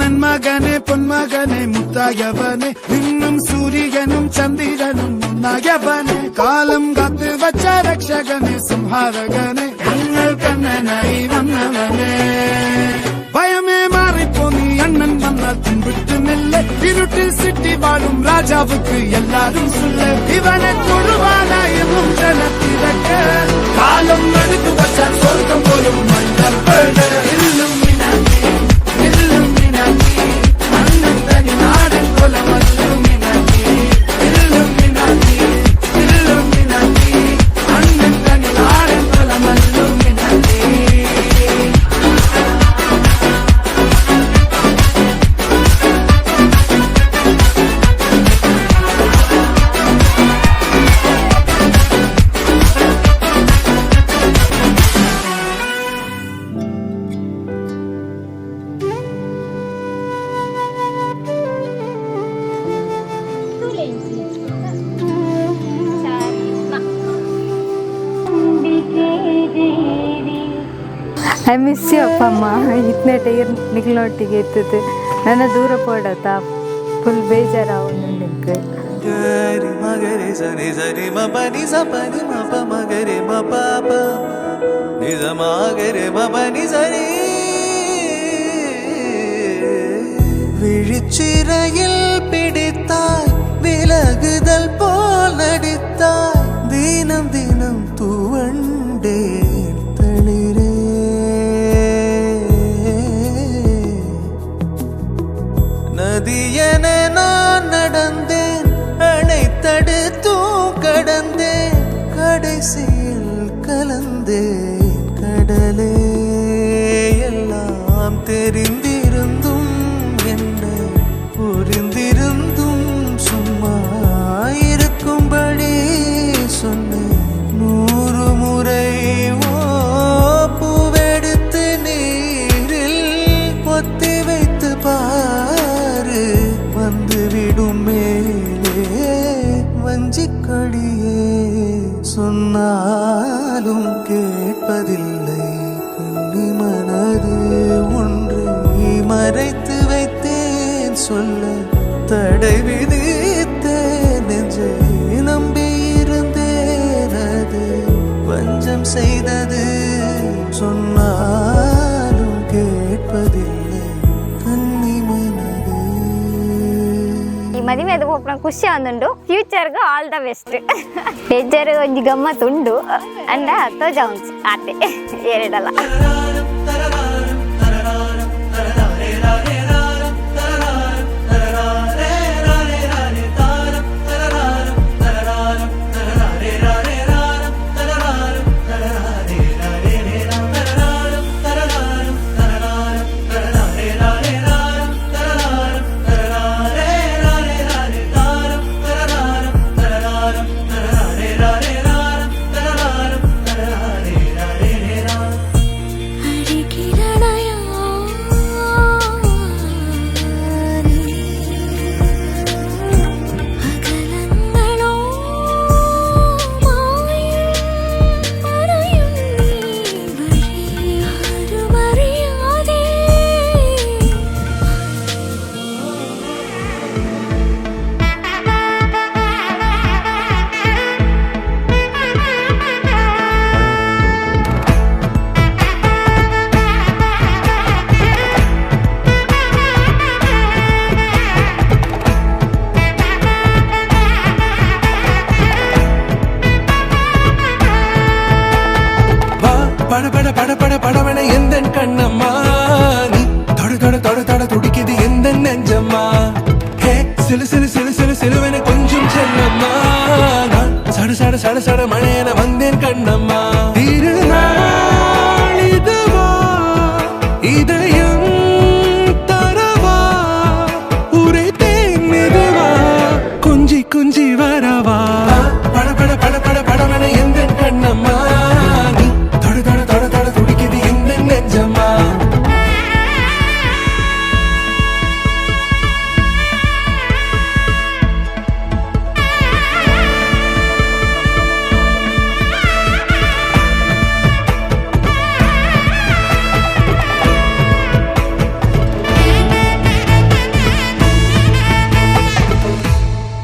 நன்மகனே பொன்மகனே முத்தாயவனே இன்னும் சூரியனும் சந்திரனும் முன்னாயவனே காலம் காத்து வச்ச ரக்ஷகனே சம்ஹாரகனே எங்கள் கண்ணனை வந்தவனே பயமே மாறிப்போ நீ அண்ணன் வந்தால் பின்விட்டு நெல்ல இருட்டில் சிட்டி வாழும் ராஜாவுக்கு எல்லாரும் சொல்ல இவனை தொழுவானாயும் ஜனத்திறக்க காலம் நடுக்கு வச்சால் சொர்க்கம் போலும் மன்னர் இல்லும் அண்ணன் தனி நாடன் கொல மல்லும் அண்ணன் தனி நாடன் கொல மல்லும் I miss you appam ಇತ್ತನೇ tyre ನಿಕ್ಲೊಟ್ಟಿಗೆ ಎತ್ತದು ನನ್ನ ದೂರ ಪೋಡತ್ತ ಫುಲ್ ಬೇಜಾರಾವು ನಿನಗೆ ಗರಿ ಮಗರೆ ಸರಿ ಸರಿ ಮ ಪನಿ ಸ ಪನಿ ಮ ಪ ಮಗರೆ ಮ ಪಾಪ ನಿಜ ಮಗರೆ ಮ ಪನಿ ಸರಿ விழிச்சிறையில் பிடித்தாய் விலகுதல் போல் நடித்தாய் தினம் தினம் தூவண்டே தளிரே நதியென நான் நடந்தேன் அணைத்தடுத்தும் கடந்தேன் கடைசியில் கலந்தேன் கடலே எல்லாம் தெரிந்திருந்தும் என்ன புரிந்திருந்தும் சும்மா இருக்கும்படி சொன்னேன் 100 முறை பூவெடுத்து நீரில் பொத்தி வைத்து பாரு வந்துவிடும் மேலே வஞ்சிக்கொடியே சொன்னாலும் கேட்பதில்லை கண்ணி மனது ஒன்றை மறைத்து வைத்தேன் சொல்ல தடை விதித்தேன் நெஞ்சை நம்பியிருந்தேன் அது வஞ்சம் செய்தது சொன்னாலும் கேட்பதில்லை கண்ணி மனது ಈ ಮದುವೆ ಅದು ಒಬ್ಬನ ಖುಷಿ ಅಂದುಂಡು ಫ್ಯೂಚರ್ಗೆ ಆಲ್ ದ ಬೆಸ್ಟ್ ಬೇಜಾರು ಒಂಜಿ ಗಮ್ಮತ್ ಉಂಡು ಅಂಡ ತೋಜ ಉಂಚು ಆತೆ ಎರಡಲ್ಲ படவன எந்த கண்ணம்மா நீ தொட தொட தொட தொட துடிக்குது எந்த நெஞ்சம்மா ஹே சிலு சிலு சிலு சிலு சிலுவன கொஞ்சம் செல்லம்மா நான் சட சட சட சட மழையன வந்தேன் கண்ணம்மா திருநாள் இதுவா இதயம் தரவா உரைத்தேன் மெதுவா கொஞ்சி கொஞ்சி வரவா பட பட